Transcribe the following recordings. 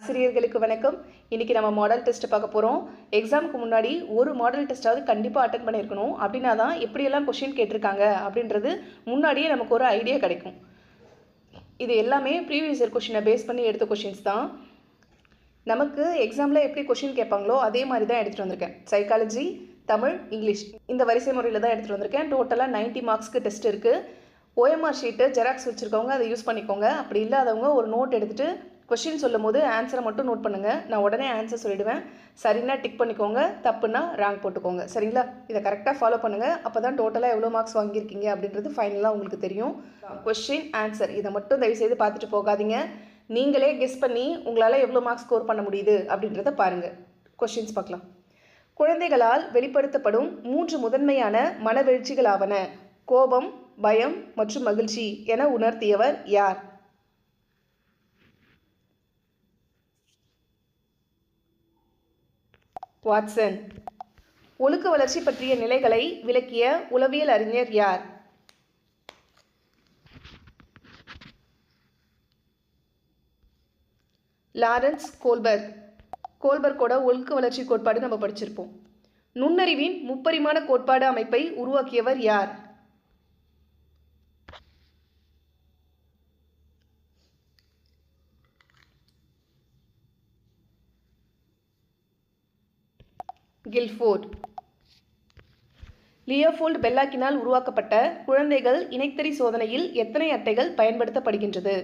ஆசிரியர்களுக்கு வணக்கம். இன்னைக்கு நம்ம மாடல் டெஸ்ட் பார்க்க போகிறோம். எக்ஸாமுக்கு முன்னாடி ஒரு மாடல் டெஸ்ட்டாவது கண்டிப்பாக அட்டன் பண்ணியிருக்கணும். அப்படின்னா தான் எப்படியெல்லாம் கொஷின் கேட்டிருக்காங்க அப்படின்றது முன்னாடியே நமக்கு ஒரு ஐடியா கிடைக்கும். இது எல்லாமே ப்ரீவியஸ் இயர் கொஷினை பேஸ் பண்ணி எடுத்த கொஷின்ஸ் தான். நமக்கு எக்ஸாமில் எப்படி கொஷின் கேட்பாங்களோ அதே மாதிரி தான் எடுத்துகிட்டு வந்திருக்கேன். சைக்காலஜி, தமிழ், இங்கிலீஷ் இந்த வரிசை முறையில் தான் எடுத்துகிட்டு வந்திருக்கேன். டோட்டலாக 90 மார்க்ஸ்க்கு டெஸ்ட் இருக்குது. OMR ஷீட்டு ஜெராக்ஸ் வச்சுருக்கவங்க அதை யூஸ் பண்ணிக்கோங்க. அப்படி இல்லாதவங்க ஒரு நோட் எடுத்துகிட்டு கொஷின் சொல்லும் போது ஆன்சரை மட்டும் நோட் பண்ணுங்கள். நான் உடனே ஆன்சர் சொல்லிவிடுவேன். சரின்னா டிக் பண்ணிக்கோங்க, தப்புன்னா ரேங்க் போட்டுக்கோங்க. சரிங்களா? இதை கரெக்டாக ஃபாலோ பண்ணுங்கள். அப்போ தான் டோட்டலாக எவ்வளோ மார்க்ஸ் வாங்கியிருக்கீங்க அப்படின்றது ஃபைனலாக உங்களுக்கு தெரியும். கொஷின் ஆன்சர் இதை மட்டும் தயவுசெய்து பார்த்துட்டு போகாதீங்க. நீங்களே கெஸ் பண்ணி உங்களால் எவ்வளோ மார்க்ஸ் ஸ்கோர் பண்ண முடியுது அப்படின்றத பாருங்கள். கொஷின்ஸ் பார்க்கலாம். குழந்தைகளால் வெளிப்படுத்தப்படும் 3 முதன்மையான மனவெழுச்சிகளாவன கோபம், பயம் மற்றும் மகிழ்ச்சி என உணர்த்தியவர் யார்? வாட்சன். ஒழுக்க வளர்ச்சி பற்றிய நிலைகளை விளக்கிய உளவியல் அறிஞர் யார்? Lawrence Goldberg. கோல்பர்க்கோட ஒழுக்க வளர்ச்சி கோட்பாடு நம்ம படிச்சிருப்போம். நுண்ணறிவின் முப்பரிமாண கோட்பாடு அமைப்பை உருவாக்கியவர் யார்? கில்ஃபோர்ட். லியோபோல்ட் பெல்லாக்கினால் உருவாக்கப்பட்ட குழந்தைகள் இணைத்தறி சோதனையில் எத்தனை அட்டைகள் பயன்படுத்தப்படுகின்றது?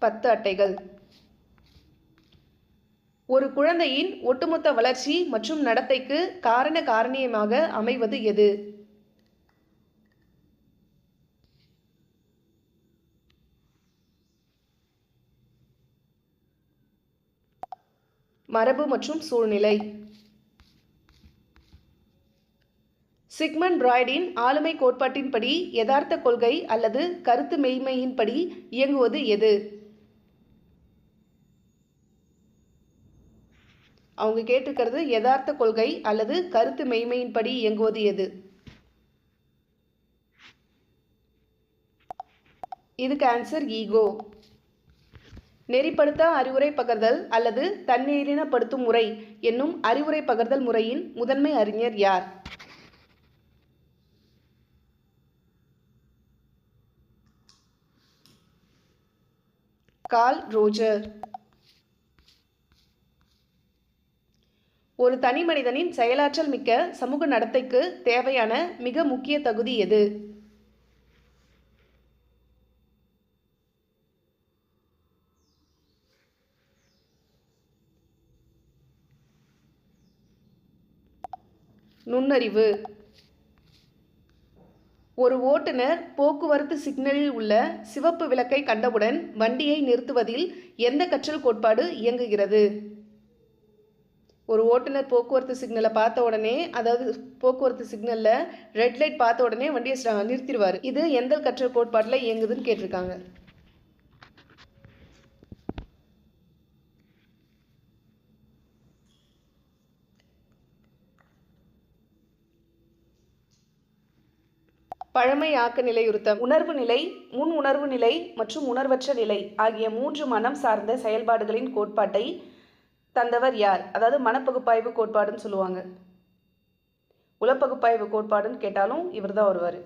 10 அட்டைகள். ஒரு குழந்தையின் ஒட்டுமொத்த வளர்ச்சி மற்றும் நடத்தைக்கு காரணமாக அமைவது எது? மரபு மற்றும் சூழ்நிலை. சிக்மண்ட் பிராய்டின் ஆளுமை கோட்பாட்டின்படி யதார்த்த கொள்கை அல்லது கருத்து மெய்மையின்படி இயங்குவது எது? அவங்க கேட்டிருக்கிறது யதார்த்த கொள்கை அல்லது கருத்து மெய்மையின்படி இயங்குவது எது? இதுக்கு ஆன்சர் ஈகோ. நெறிப்படுத்த அறிவுரை பகர்தல் அல்லது தன்னெறிப்படுத்தும் முறை என்னும் அறிவுரை பகர்தல் முறையின் முதன்மை அறிஞர் யார்? Carl Roger. ஒரு தனி மனிதனின் செயலாற்றல் மிக்க சமூக நடத்தைக்கு தேவையான மிக முக்கிய தகுதி எது? நுண்ணறிவு. ஒரு ஓட்டுநர் போக்குவரத்து சிக்னலில் உள்ள சிவப்பு விளக்கை கண்டவுடன் வண்டியை நிறுத்துவதில் எந்த கற்றல் கோட்பாடு இயங்குகிறது? ஒரு ஓட்டுநர் போக்குவரத்து சிக்னலை பார்த்த உடனே, அதாவது போக்குவரத்து சிக்னலில் ரெட் லைட் பார்த்த உடனே வண்டியை நிறுத்திடுவார். இது எந்த கற்றல் கோட்பாட்டில் இயங்குதுன்னு கேட்டிருக்காங்க. பழமை ஆக்க நிலையுறுத்தம். உணர்வு நிலை, முன் உணர்வு நிலை மற்றும் உணர்வற்ற நிலை ஆகிய 3 மனம் சார்ந்த செயல்பாடுகளின் கோட்பாட்டை தந்தவர் யார்? அதாவது மனப்பகுப்பாய்வு கோட்பாடுன்னு சொல்லுவாங்க. உளப்பகுப்பாய்வு கோட்பாடுன்னு கேட்டாலும் இவர் தான் வருவார்.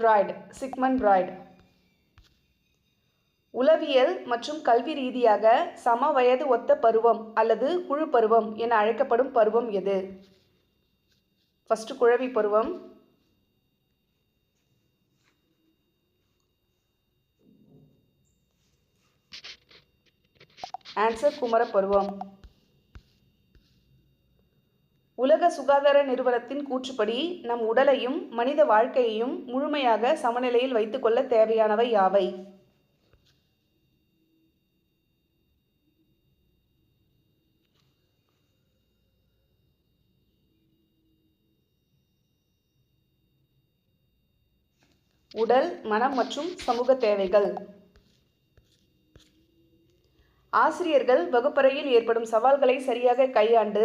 பிராய்ட், சிக்மண்ட் பிராய்ட். உளவியல் மற்றும் கல்வி ரீதியாக சம வயது ஒத்த பருவம் அல்லது குழு பருவம் என அழைக்கப்படும் பருவம் எது? ஃபர்ஸ்ட் குழவி பருவம், ஆன்சர் குமர பருவம். உலக சுகாதார நிறுவனத்தின் கூற்றுப்படி நம் உடலையும் மனித வாழ்க்கையையும் முழுமையாக சமநிலையில் வைத்துக்கொள்ள தேவையானவை யாவை? உடல், மனம் மற்றும் சமூக தேவைகள். ஆசிரியர்கள் வகுப்பறையில் ஏற்படும் சவால்களை சரியாக கையாண்டு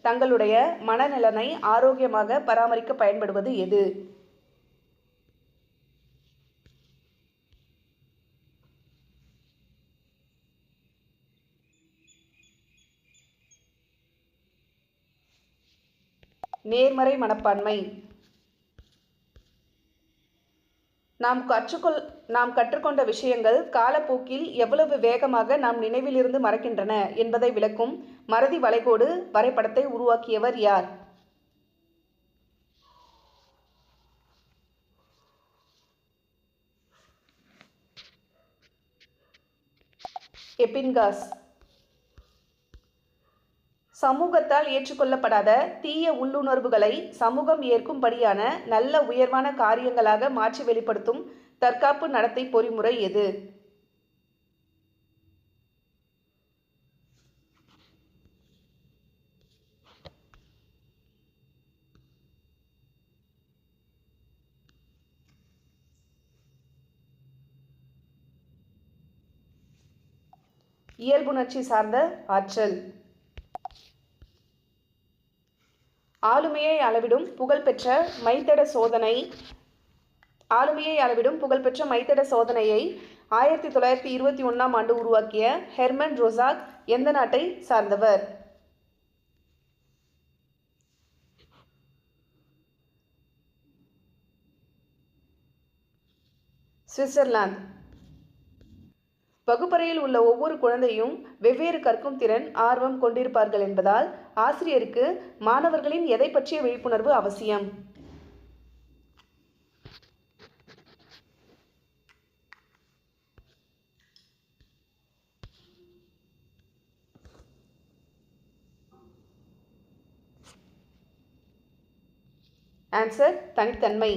தங்களுடைய மனநலனை ஆரோக்கியமாக பராமரிக்க பயன்படுவது எது? நேர்மறை மனப்பான்மை. நாம் கற்றுக்கொண்ட விஷயங்கள் காலப்போக்கில் எவ்வளவு வேகமாக நாம் நினைவிலிருந்து மறக்கின்றன என்பதை விளக்கும் மறதி வளைகோடு வரைபடத்தை உருவாக்கியவர் யார்? எபின்காஸ். சமூகத்தால் ஏற்றுக்கொள்ளப்படாத தீய உள்ளுணர்வுகளை சமூகம் ஏற்கும்படியான நல்ல உயர்வான காரியங்களாக மாற்றி வெளிப்படுத்தும் தற்காப்பு நடத்தை பொறிமுறை எது? இயல்புணர்ச்சி சார்ந்த ஆற்றல். ஆளுமையை அளவிடும் புகழ்பெற்ற மைத்தட சோதனையை 1921ஆம் ஆண்டு உருவாக்கிய ஹெர்மன் ரோசாக் எந்த நாட்டை சார்ந்தவர்? சுவிட்சர்லாந்து. வகுப்பறையில் உள்ள ஒவ்வொரு குழந்தையும் வெவ்வேறு கற்கும் திறன் ஆர்வம் கொண்டிருப்பார்கள் என்பதால் ஆசிரியருக்கு மாணவர்களின் எதை பற்றிய விழிப்புணர்வு அவசியம்? ஆன்சர் தனித்தன்மை.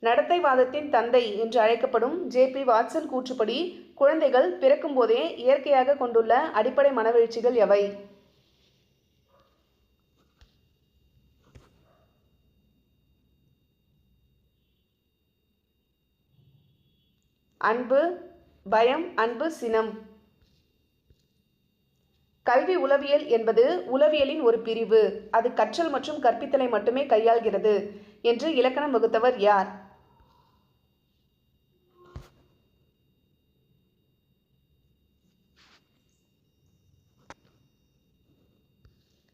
நடத்தைவாதத்தின் தந்தை என்று அழைக்கப்படும் ஜே.பி. வாட்சன் கூற்றுப்படி குழந்தைகள் பிறக்கும் போதே இயற்கையாக கொண்டுள்ள அடிப்படை மனவெழுச்சிகள் எவை? அன்பு, பயம், அன்பு, சினம். கல்வி உளவியல் என்பது உளவியலின் ஒரு பிரிவு. அது கற்றல் மற்றும் கற்பித்தலை மட்டுமே கையாள்கிறது என்று இலக்கணம் வகுத்தவர் யார்?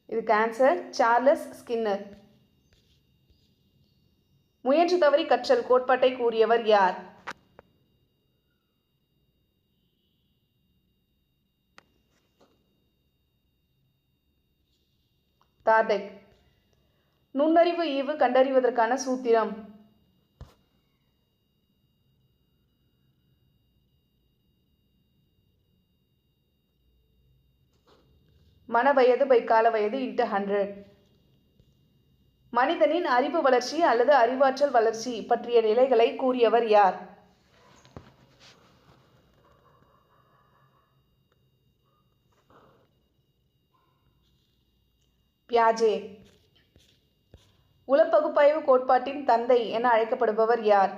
இதுக்கு ஆன்சர் சார்லஸ் ஸ்கின்னர். முயன்று தவறி கற்றல் கோட்பாட்டை கூறியவர் யார்? தார்டெக். நுண்ணறிவு ஈவு கண்டறிவதற்கான சூத்திரம்? மனவயது பை கால வயது × 100. மனிதனின் அறிவு வளர்ச்சி அல்லது அறிவாற்றல் வளர்ச்சி பற்றிய நிலைகளை கூறியவர் யார்? பியாஜே. உளப்பகுப்பாய்வு கோட்பாட்டின் தந்தை என அழைக்கப்படுபவர் யார்?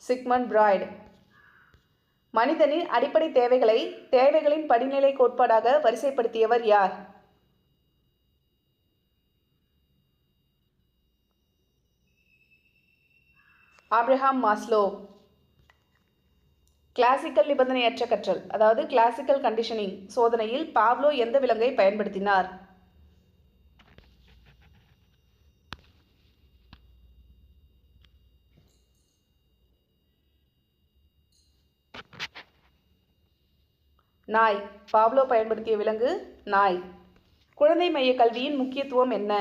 சிக்மண்ட் பிராய்ட். மனிதனின் அடிப்படை தேவைகளை தேவைகளின் படிநிலை கோட்பாடாக வரிசைப்படுத்தியவர் யார்? Abraham Maslow. கிளாசிக்கல் நிபந்தனையற்ற கற்றல் அதாவது கிளாசிக்கல் கண்டிஷனிங் சோதனையில் பாவ்லோ எந்த விலங்கை பயன்படுத்தினார்? நாய். பாவ்லோ பயன்படுத்திய விலங்கு நாய். குழந்தை மைய கல்வியின் முக்கியத்துவம் என்ன?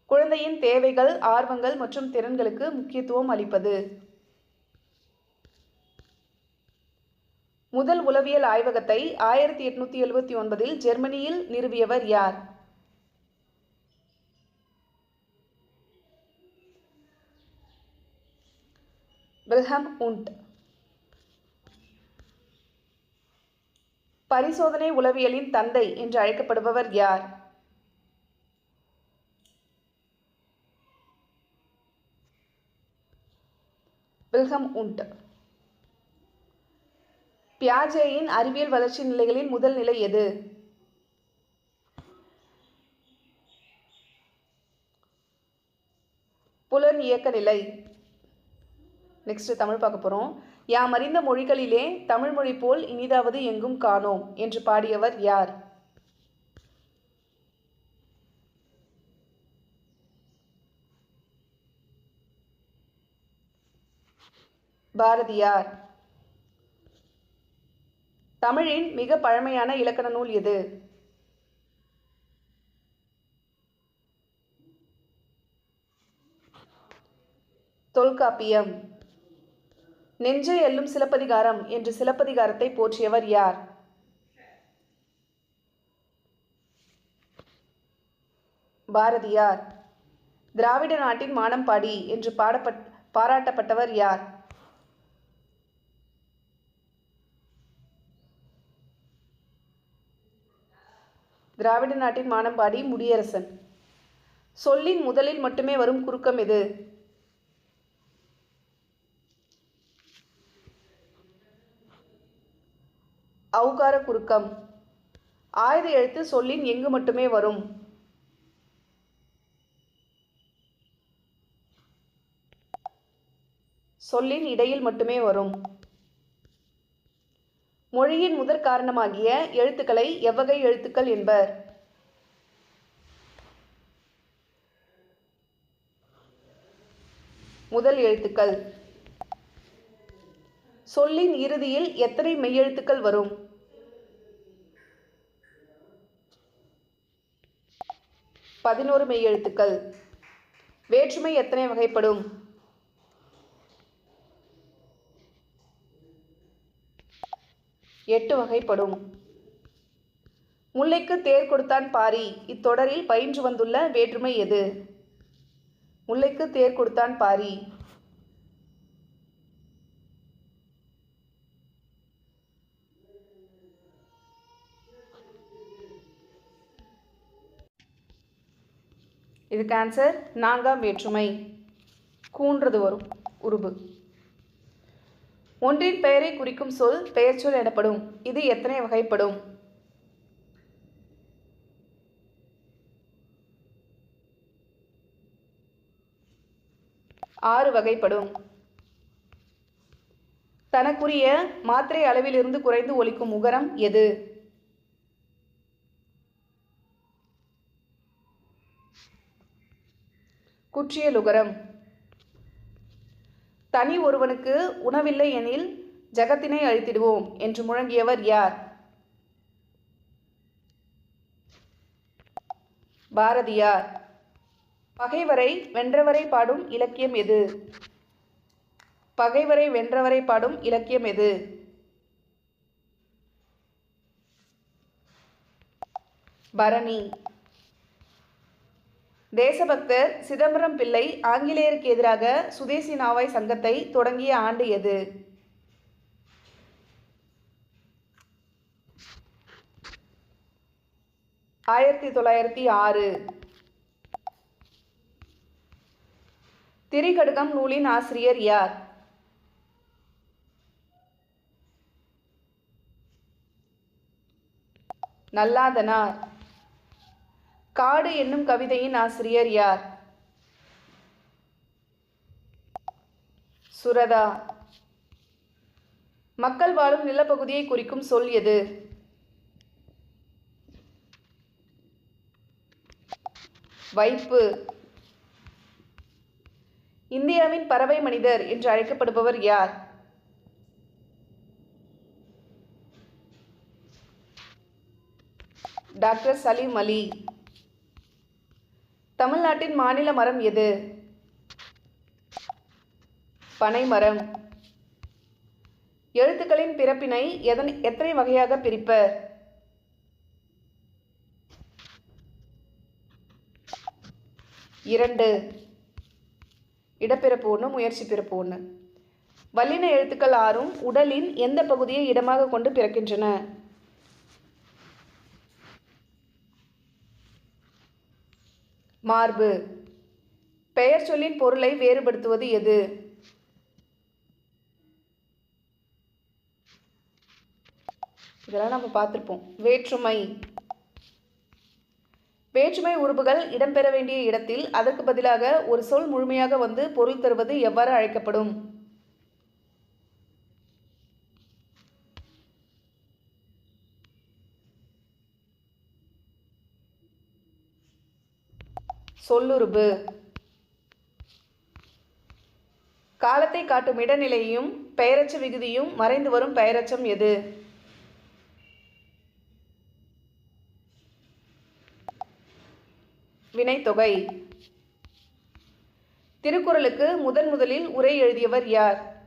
குழந்தையின் தேவைகள் ஆர்வங்கள் மற்றும் திறன்களுக்கு முக்கியத்துவம் அளிப்பது. முதல் உளவியல் ஆய்வகத்தை 1879இல் ஜெர்மனியில் நிறுவியவர் யார்? வில்ஹெம் உண்ட். பரிசோதனை உளவியலின் தந்தை என்று அழைக்கப்படுபவர் யார்? வில்ஹம் உண்ட். பியாஜேயின் அறிவியல் வளர்ச்சி நிலைகளின் முதல் நிலை எது? புலன் இயக்க நிலை. நெக்ஸ்ட் தமிழ் பார்க்க போகிறோம். யாம் அறிந்த மொழிகளிலே தமிழ் மொழி போல் இனிதாவது எங்கும் காணோம் என்று பாடியவர் யார்? பாரதியார். தமிழின் மிக பழமையான இலக்கண நூல் எது? தொல்காப்பியம். நெஞ்சை எல்லும் சிலப்பதிகாரம் என்று சிலப்பதிகாரத்தை போற்றியவர் யார்? பாரதியார். திராவிட நாட்டின் மானம்பாடி என்று பாராட்டப்பட்டவர் யார்? திராவிட நாட்டின் மானம்பாடி முடியரசன். சொல்லின் முதலில் மட்டுமே வரும் குறுக்கம் எது? ஔகார குறுக்கம். ஆயுத எழுத்து சொல்லின் எங்கு மட்டுமே வரும்? சொல்லின் இடையில் மட்டுமே வரும். மொழியின் முதற் காரணமாகிய எழுத்துக்களை எவ்வகை எழுத்துக்கள் என்பர்? முதல் எழுத்துக்கள். சொல்லின் இறுதியில் எத்தனை மெய்யெழுத்துக்கள் வரும்? 11 மெய்யெழுத்துக்கள். வேற்றுமை எத்தனை வகைப்படும்? 8 வகைப்படும். முல்லைக்கு தேர் கொடுத்தான் பாரி இத்தொடரில் பயின்று வந்துள்ள வேற்றுமை எது? முல்லைக்கு தேர் கொடுத்தான் பாரி. இதுக்கு ஆன்சர் 4ஆம் வேற்றுமை. கூன்றது வரும் உருபு. ஒன்றின் பெயரை குறிக்கும் சொல் பெயர்ச்சொல் எனப்படும். இது எத்தனை வகைப்படும்? 6 வகைப்படும். தனக்குரிய மாத்திரை அளவிலிருந்து குறைந்து ஒலிக்கும் உகரம் எது? குற்றியலுகரம். தனி ஒருவனுக்கு உணவில்லை எனில் ஜகத்தினை அழித்திடுவோம் என்று முழங்கியவர் யார்? பாரதியார். பகைவரை வென்றவரை பாடும் இலக்கியம் எது? பகைவரை வென்றவரை பாடும் இலக்கியம் எது? பரணி. தேசபக்தர் சிதம்பரம் பிள்ளை ஆங்கிலேயருக்கு எதிராக சுதேசி நாவாய் சங்கத்தை தொடங்கிய ஆண்டு எது? ஆயிரத்தி 1906. திரிகடுகம் நூலின் ஆசிரியர் யார்? நல்லாதனார். காடு என்னும் கவிதையின் ஆசிரியர் யார்? சுரதா. மக்கள் வாழும் நிலப்பகுதியை குறிக்கும் சொல் எது? வைப்பு. இந்தியாவின் பறவை மனிதர் என்று அழைக்கப்படுபவர் யார்? டாக்டர் சலீம் அலி. தமிழ்நாட்டின் மாநில மரம் எது? பனைமரம். எழுத்துக்களின் பிறப்பினை எத்தனை வகையாக பிரிப்பர்? 2. இடப்பிறப்பு 1, முயற்சி பிறப்பு 1. வல்லின எழுத்துக்கள் 6ம் உடலின் எந்த பகுதியை இடமாக கொண்டு பிறக்கின்றன? மார்பு. பெயர் சொல்லின் பொருளை வேறுபடுத்துவது எது? இதெல்லாம் நம்ம பார்த்துருப்போம். வேற்றுமை. வேற்றுமை உறுப்புகள் இடம்பெற வேண்டிய இடத்தில் அதற்கு பதிலாக ஒரு சொல் முழுமையாக வந்து பொருள் தருவது எவ்வாறு அழைக்கப்படும்? சொல்லுறுப்பு. காலத்தை காட்டும் இடநிலையும் பெயரச்ச விகுதியும் மறைந்து வரும் பெயரச்சம் எது? வினைத்தொகை. திருக்குறளுக்கு முதலில் உரை எழுதியவர் யார்?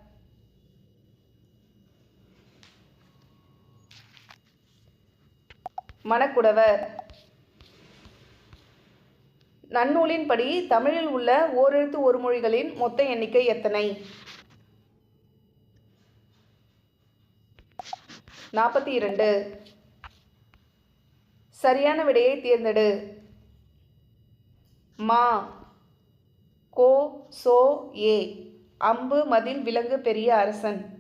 மணக்குடவர். நன்னூலின்படி தமிழில் உள்ள ஓரெழுத்து ஒரு மொழிகளின் மொத்த எண்ணிக்கை எத்தனை? 42. சரியான விடையை தேர்ந்தெடு. மா, கோ, சோ, ஏ. அம்பு, மதில், விலங்கு, பெரிய அரசன்.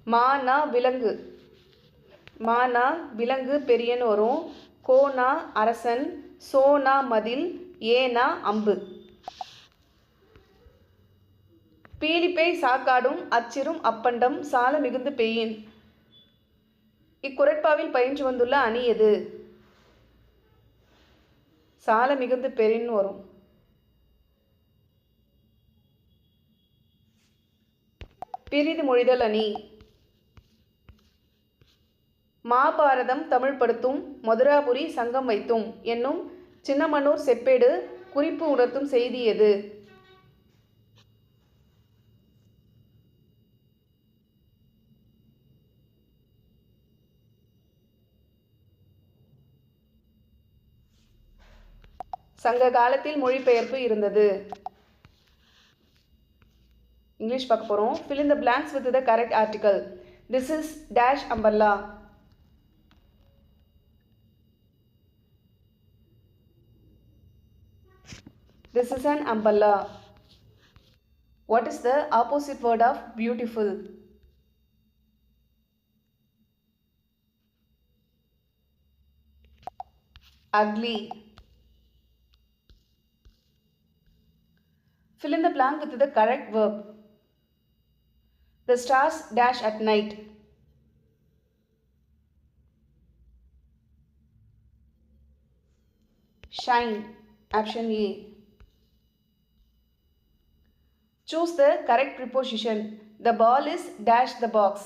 மானா விலங்கு. மானா விலங்கு பெரியன்னு வரும். கோனா அரசன், சோனா மதில், ஏனா அம்பு. பீலிப்பை சாக்காடும் அச்சிரும் அப்பண்டம் சால மிகுந்து பெய்யின். இக்குறட்பாவில் பயின்று வந்துள்ள அணி எது? சால மிகுந்து பெரின்னு வரும். பிரிது மொழிதல் அணி. மாபாரதம் தமிழ்படுத்தும் மதுராபுரி சங்கம் வைத்தும் என்னும் சின்னமனூர் செப்பேடு குறிப்பு உணர்த்தும் செய்தி எது? சங்க காலத்தில் மொழிபெயர்ப்பு இருந்தது. இங்கிலீஷ் பார்க்க போகிறோம். fill in the blanks with the correct article. This is dash umbrella. This is an umbrella. What is the opposite word of beautiful? Ugly. Fill in the blank with the correct verb. The stars dash at night. Shine. Option A. Choose the correct preposition. The ball is dash the box.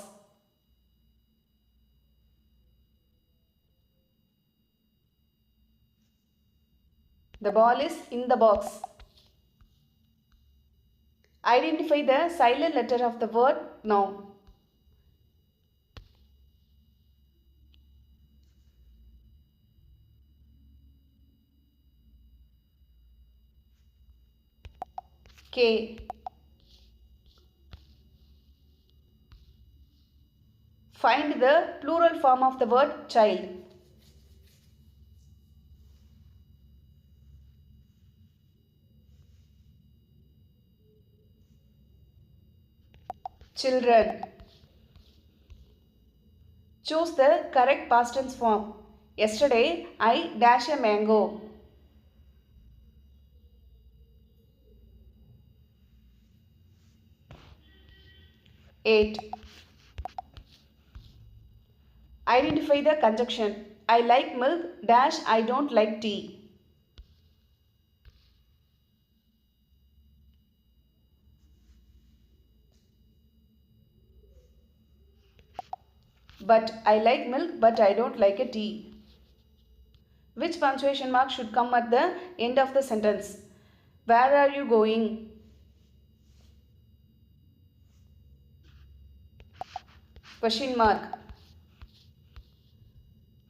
The ball is in the box. Identify the silent letter of the word now. K. Find the plural form of the word child. Children. Choose the correct past tense form. Yesterday I dash a mango. Eight. Identify the conjunction. I like milk dash I don't like tea. But I like milk but I don't like a tea. Which punctuation mark should come at the end of the sentence? Where are you going? Question mark.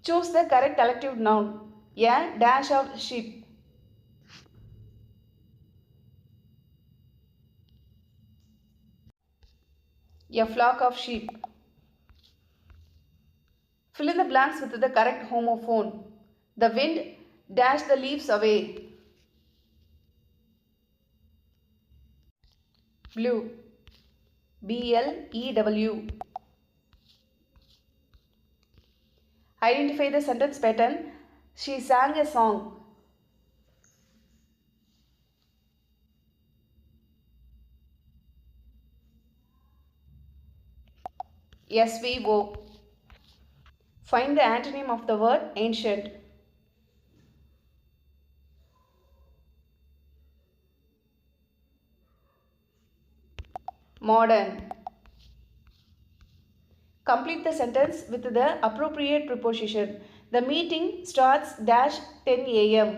Choose the correct collective noun. A dash of sheep. A flock of sheep. Fill in the blanks with the correct homophone. The wind dashed the leaves away. Blue. BLEW. Identify the sentence pattern. She sang a song. SVO. Find the antonym of the word ancient. Modern. Complete the sentence with the appropriate preposition. The meeting starts dash 10 a.m.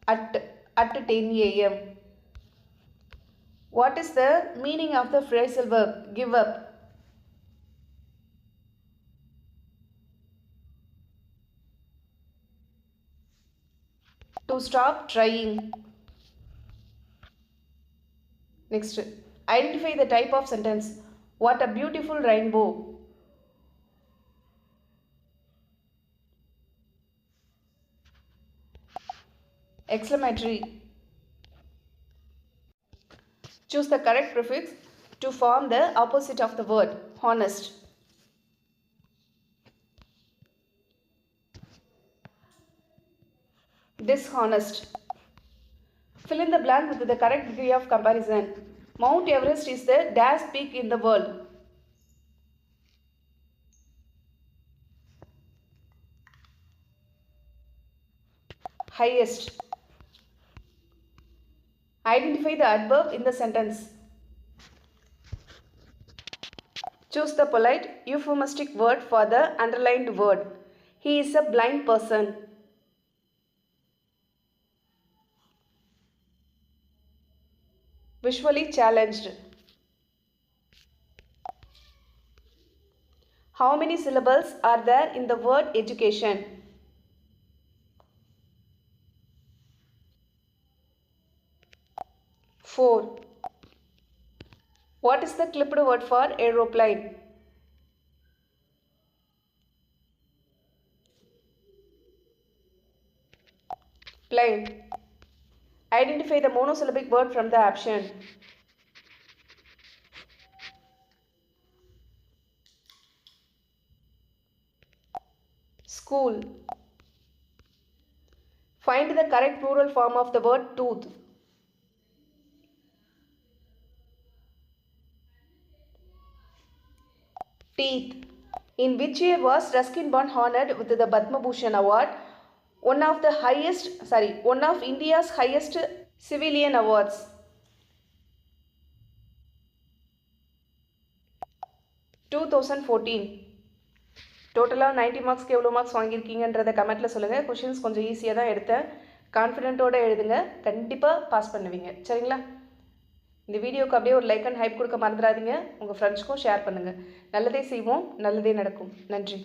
At 10 a.m. What is the meaning of the phrasal verb give up? To stop trying. Next, identify the type of sentence. What a beautiful rainbow. Exclamatory. Choose the correct prefix to form the opposite of the word. Honest. Dishonest. Fill in the blank with the correct degree of comparison. Mount Everest is the dash peak in the world. Highest. Identify the adverb in the sentence. Choose the polite euphemistic word for the underlined word. He is a blind person. Visually challenged. How many syllables are there in the word education? 4. What is the clipped word for aeroplane? Plane. Identify the monosyllabic word from the option. School. Find the correct plural form of the word tooth. Teeth. In which year was Ruskin Bond honored with the Padma Bhushan Award, one of India's highest civilian awards? 2014. டோட்டலாக 90 மார்க்ஸ்க்கு எவ்வளோ marks வாங்கியிருக்கீங்கன்றதை கமெண்ட்டில் சொல்லுங்கள். Questions கொஞ்சம் ஈஸியாக தான் எடுத்தேன். கான்ஃபிடென்ட்டோடு எழுதுங்க, கண்டிப்பாக பாஸ் பண்ணுவீங்க. சரிங்களா? இந்த வீடியோக்கு அப்படியே ஒரு லைக் அண்ட் ஹைப் கொடுக்க மறந்துடாதீங்க. உங்கள் ஃப்ரெண்ட்ஸ்க்கும் ஷேர் பண்ணுங்கள். நல்லதே செய்வோம், நல்லதே நடக்கும். நன்றி.